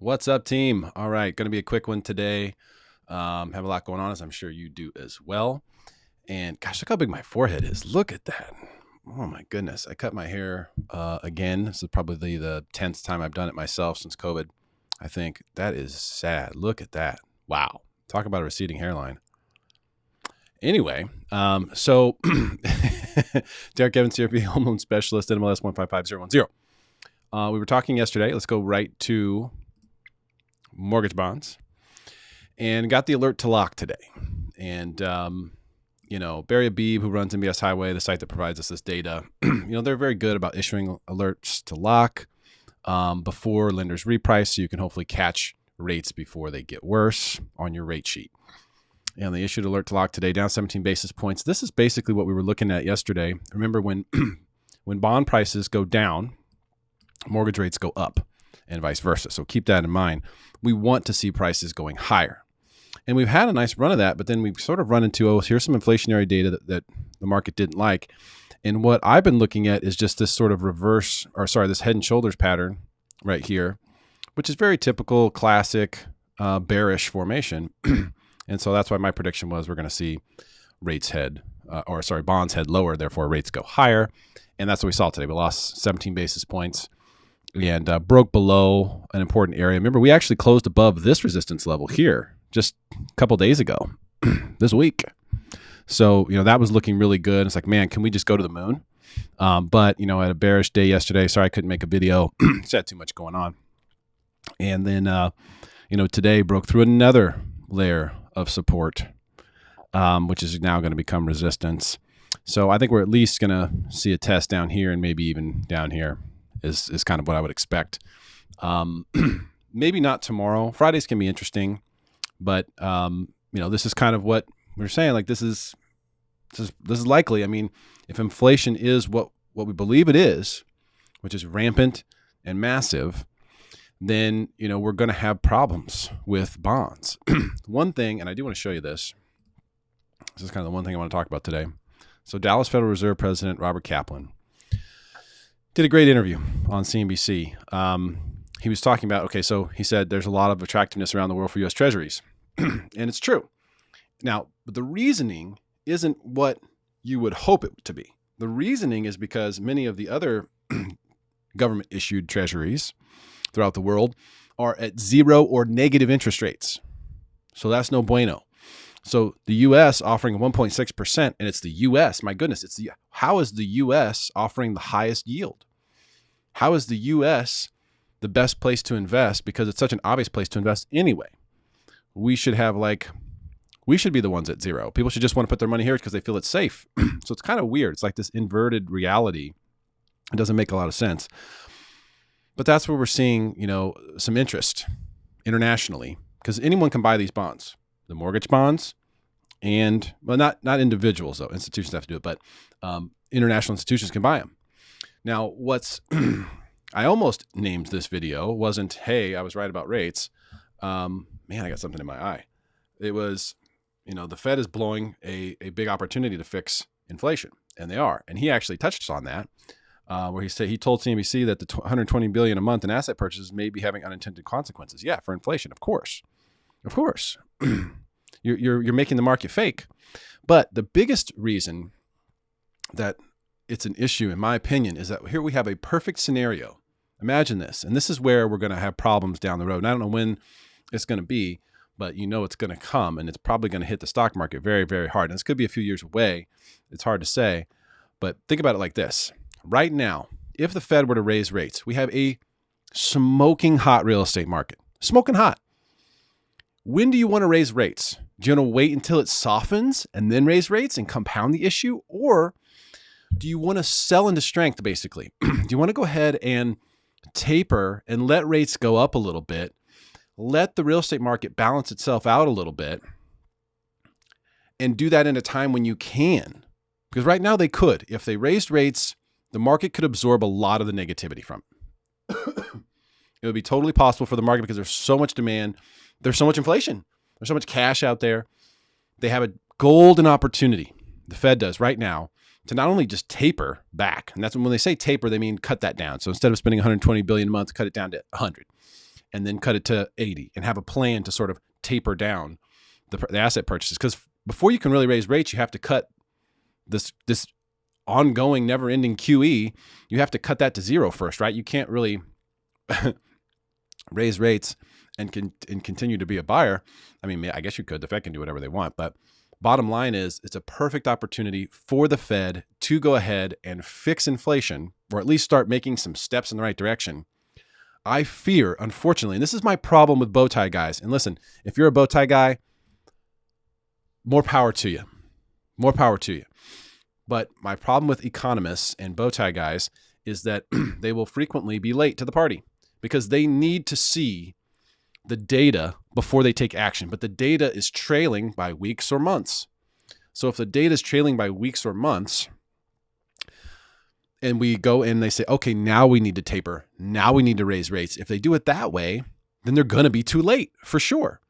What's up, team? All right, going to be a quick one today. Have a lot going on, as I'm sure you do as well. And gosh, look how big my forehead is. Look at that. Oh my goodness. I cut my hair again. This is probably the 10th time I've done it myself since COVID. I think that is sad. Look at that. Wow. Talk about a receding hairline. Anyway, so Derrick Evans here, home loan specialist, NMLS 155010. We were talking yesterday. Let's go right to mortgage bonds, and got the alert to lock today. And, Barry Abib, who runs MBS Highway, the site that provides us this data, they're very good about issuing alerts to lock before lenders reprice, so you can hopefully catch rates before they get worse on your rate sheet. And they issued alert to lock today, down 17 basis points. This is basically what we were looking at yesterday. Remember, when when bond prices go down, mortgage rates go up, and vice versa. So keep that in mind. We want to see prices going higher. And we've had a nice run of that, but then we've sort of run into, here's some inflationary data that the market didn't like. And what I've been looking at is just this sort of this head and shoulders pattern right here, which is very typical, classic bearish formation. And so that's why my prediction was we're going to see bonds head lower, therefore rates go higher. And that's what we saw today. We lost 17 basis points and broke below an important area. Remember, we actually closed above this resistance level here just a couple days ago, this week. So, that was looking really good. It's like, man, can we just go to the moon? But, I had a bearish day yesterday. Sorry, I couldn't make a video. Just had too much going on. And then, today broke through another layer of support, which is now going to become resistance. So I think we're at least going to see a test down here, and maybe even down here is kind of what I would expect. Maybe not tomorrow. Fridays can be interesting, but this is kind of what we're saying. Like this is likely. I mean, if inflation is what we believe it is, which is rampant and massive, then we're going to have problems with bonds. One thing, and I do want to show you this. This is kind of the one thing I want to talk about today. So Dallas Federal Reserve President Robert Kaplan did a great interview on CNBC. He was talking about, so he said there's a lot of attractiveness around the world for U.S. Treasuries. And it's true. Now, the reasoning isn't what you would hope it to be. The reasoning is because many of the other government-issued treasuries throughout the world are at zero or negative interest rates. So that's no bueno. So the U.S. offering 1.6%, and it's the U.S. My goodness, how is the U.S. offering the highest yield? How is the U.S. the best place to invest? Because it's such an obvious place to invest anyway. We should be the ones at zero. People should just want to put their money here because they feel it's safe. So it's kind of weird. It's like this inverted reality. It doesn't make a lot of sense. But that's where we're seeing, some interest internationally, because anyone can buy these bonds, the mortgage bonds, and not individuals though. Institutions have to do it, but international institutions can buy them. Now, I almost named this video wasn't, hey, I was right about rates. Man, I got something in my eye. It was, the Fed is blowing a big opportunity to fix inflation, and they are. And he actually touched on that. Where he told CNBC that the $120 billion a month in asset purchases may be having unintended consequences. Yeah, for inflation, of course. You're making the market fake. But the biggest reason that it's an issue, in my opinion, is that here we have a perfect scenario. Imagine this, and this is where we're going to have problems down the road. And I don't know when it's going to be, but it's going to come, and it's probably going to hit the stock market very, very hard. And this could be a few years away. It's hard to say, but think about it like this. Right now, if the Fed were to raise rates, we have a smoking hot real estate market. Smoking hot. When do you want to raise rates? Do you want to wait until it softens and then raise rates and compound the issue? Or do you want to sell into strength, basically? Do you want to go ahead and taper and let rates go up a little bit, let the real estate market balance itself out a little bit, and do that in a time when you can? Because right now they could. If they raised rates, the market could absorb a lot of the negativity from it. It would be totally possible for the market because there's so much demand. There's so much inflation. There's so much cash out there. They have a golden opportunity, the Fed does right now, to not only just taper back, and that's when they say taper, they mean cut that down. So instead of spending $120 billion a month, cut it down to 100. and then cut it to 80 and have a plan to sort of taper down the asset purchases. Because before you can really raise rates, you have to cut this ongoing, never-ending QE. You have to cut that to zero first, right? You can't really raise rates and continue to be a buyer. I mean, I guess you could. The Fed can do whatever they want, but bottom line is it's a perfect opportunity for the Fed to go ahead and fix inflation, or at least start making some steps in the right direction. I fear, unfortunately, and this is my problem with bow tie guys. And listen, if you're a bow tie guy, more power to you. More power to you. But my problem with economists and bow tie guys is that they will frequently be late to the party because they need to see the data before they take action. But the data is trailing by weeks or months. So if the data is trailing by weeks or months, and we go and they say, okay, now we need to taper. Now we need to raise rates. If they do it that way, then they're going to be too late for sure.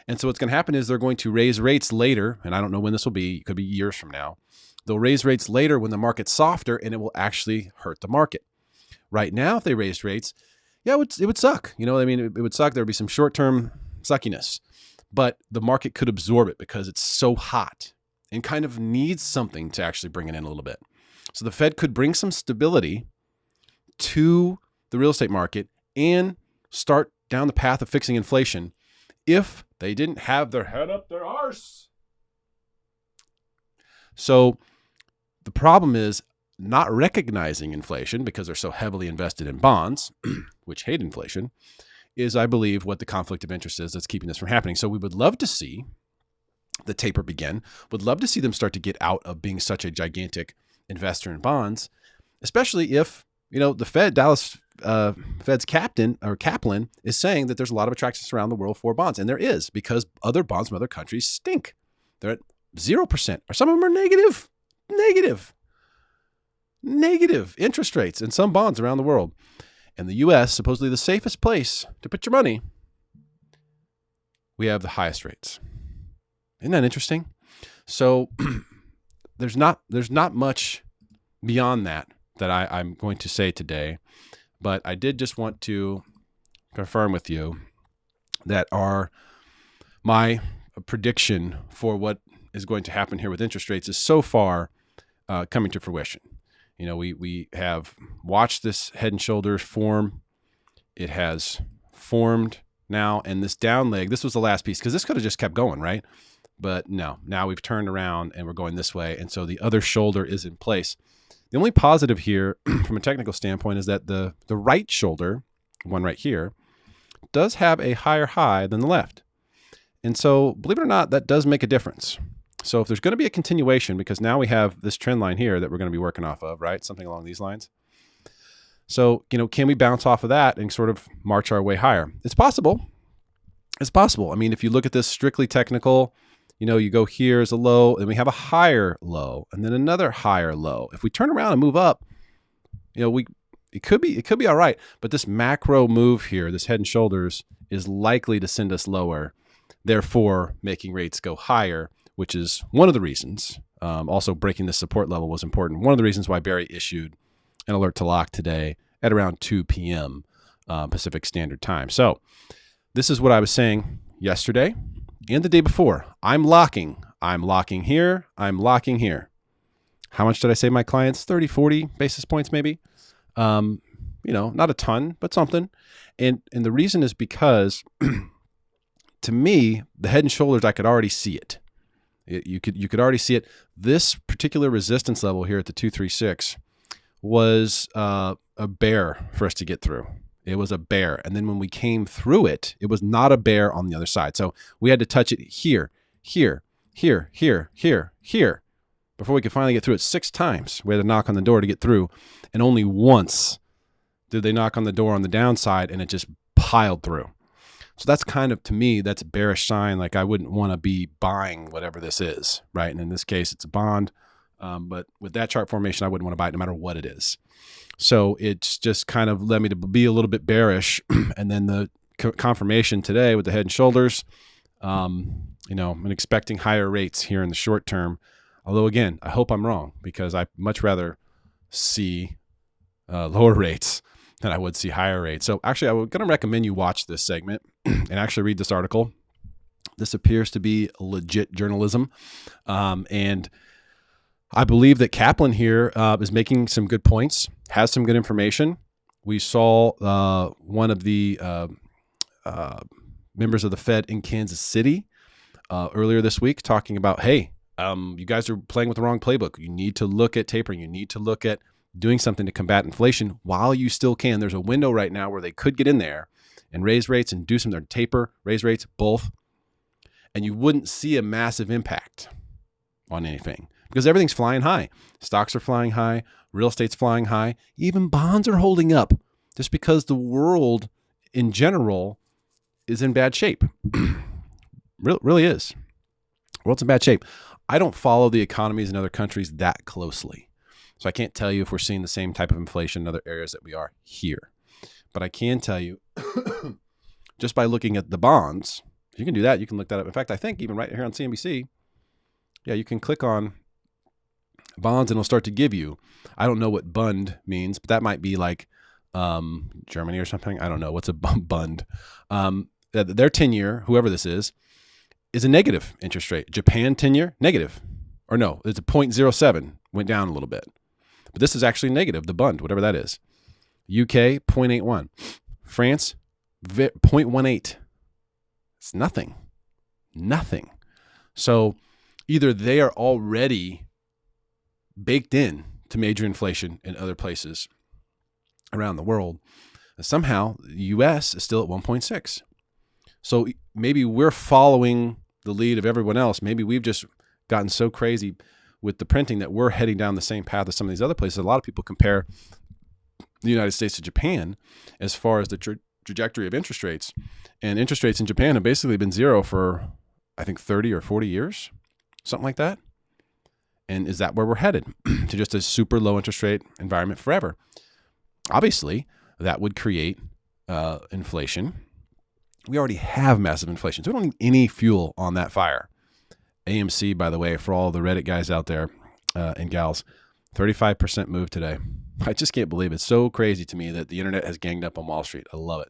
And so what's going to happen is they're going to raise rates later. And I don't know when this will be. It could be years from now. They'll raise rates later when the market's softer, and it will actually hurt the market. Right now, if they raised rates, yeah, it would suck. You know what I mean? It would suck. There would be some short-term suckiness, but the market could absorb it because it's so hot and kind of needs something to actually bring it in a little bit. So the Fed could bring some stability to the real estate market and start down the path of fixing inflation if they didn't have their head up their arse. So the problem is not recognizing inflation because they're so heavily invested in bonds, which hate inflation, is, I believe, what the conflict of interest is that's keeping this from happening. So we would love to see the taper begin, would love to see them start to get out of being such a gigantic investor in bonds, especially if, you know, the Fed's captain or Kaplan is saying that there's a lot of attractions around the world for bonds. And there is, because other bonds from other countries stink. They're at 0%, or some of them are negative interest rates in some bonds around the world. And the U.S., supposedly the safest place to put your money, we have the highest rates. Isn't that interesting? So there's not much beyond that I'm going to say today, but I did just want to confirm with you that my prediction for what is going to happen here with interest rates is so far coming to fruition. You know, we have watched this head and shoulders form. It has formed now, and this down leg, this was the last piece, because this could have just kept going, right? But no, now we've turned around and we're going this way, and so the other shoulder is in place. The only positive here from a technical standpoint is that the right shoulder, one right here, does have a higher high than the left. And so, believe it or not, that does make a difference. So if there's going to be a continuation, because now we have this trend line here that we're going to be working off of, right? Something along these lines. So, you know, can we bounce off of that and sort of march our way higher? It's possible. It's possible. I mean, if you look at this strictly technical, you know, you go here as a low, and we have a higher low, and then another higher low. If we turn around and move up, you know, it could be all right. But this macro move here, this head and shoulders, is likely to send us lower, therefore making rates go higher, which is one of the reasons. Also, breaking the support level was important. One of the reasons why Barry issued an alert to lock today at around 2 p.m. Pacific Standard Time. So this is what I was saying yesterday and the day before. I'm locking here. I'm locking here. How much did I save my clients? 30, 40 basis points maybe. You know, not a ton, but something. And the reason is because to me, the head and shoulders, I could already see it. You could already see it. This particular resistance level here at the 236 was a bear for us to get through. It was a bear. And then when we came through it, it was not a bear on the other side. So we had to touch it here, before we could finally get through it 6 times. We had to knock on the door to get through. And only once did they knock on the door on the downside, and it just piled through. So that's kind of, to me, that's a bearish sign. Like, I wouldn't want to be buying whatever this is, right? And in this case, it's a bond. But with that chart formation, I wouldn't want to buy it no matter what it is. So it's just kind of led me to be a little bit bearish. And then the confirmation today with the head and shoulders, you know, I'm expecting higher rates here in the short term. Although, again, I hope I'm wrong, because I much rather see lower rates then I would see higher rates. So actually, I would going to recommend you watch this segment and actually read this article. This appears to be legit journalism. And I believe that Kaplan here is making some good points, has some good information. We saw one of the members of the Fed in Kansas City earlier this week talking about, hey, you guys are playing with the wrong playbook. You need to look at tapering. You need to look at doing something to combat inflation while you still can. There's a window right now where they could get in there and raise rates and do something, or taper, raise rates, both. And you wouldn't see a massive impact on anything because everything's flying high. Stocks are flying high. Real estate's flying high. Even bonds are holding up just because the world in general is in bad shape. Really is. World's in bad shape. I don't follow the economies in other countries that closely. So I can't tell you if we're seeing the same type of inflation in other areas that we are here. But I can tell you just by looking at the bonds, you can do that. You can look that up. In fact, I think even right here on CNBC, yeah, you can click on bonds and it'll start to give you, I don't know what Bund means, but that might be like Germany or something. I don't know. What's a Bund? Their 10-year, whoever this is a negative interest rate. Japan 10-year, negative. Or no, it's a 0.07, went down a little bit. But this is actually negative, the Bund, whatever that is. UK, 0.81. France, 0.18. It's nothing. Nothing. So either they are already baked in to major inflation in other places around the world. And somehow the US is still at 1.6. So maybe we're following the lead of everyone else. Maybe we've just gotten so crazy with the printing that we're heading down the same path as some of these other places. A lot of people compare the United States to Japan as far as the trajectory of interest rates. And interest rates in Japan have basically been zero for, I think, 30 or 40 years, something like that. And is that where we're headed? To just a super low interest rate environment forever? Obviously, that would create inflation. We already have massive inflation, so we don't need any fuel on that fire. AMC, by the way, for all the Reddit guys out there and gals, 35% move today. I just can't believe it. It's so crazy to me that the internet has ganged up on Wall Street. I love it.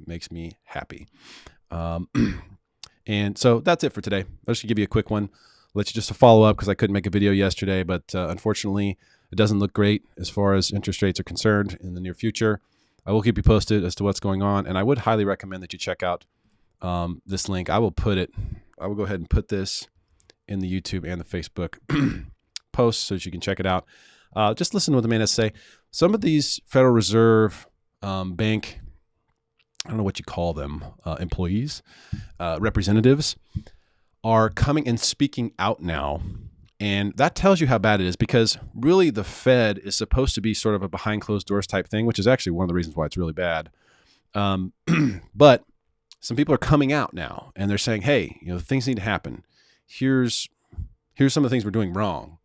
It makes me happy. And so that's it for today. I'll just give you a quick one. Let you just follow up because I couldn't make a video yesterday, but unfortunately, it doesn't look great as far as interest rates are concerned in the near future. I will keep you posted as to what's going on, and I would highly recommend that you check out this link. I will go ahead and put this in the YouTube and the Facebook posts so that you can check it out. Just listen to what the man has to say. Some of these Federal Reserve Bank, I don't know what you call them, employees, representatives, are coming and speaking out now. And that tells you how bad it is, because really the Fed is supposed to be sort of a behind closed doors type thing, which is actually one of the reasons why it's really bad. But some people are coming out now and they're saying, hey, things need to happen. Here's some of the things we're doing wrong.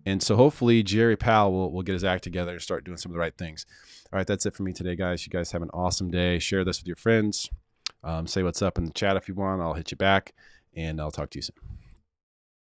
And so hopefully Jerry Powell will get his act together and start doing some of the right things. All right, that's it for me today, guys. You guys have an awesome day. Share this with your friends. Say what's up in the chat if you want. I'll hit you back, and I'll talk to you soon.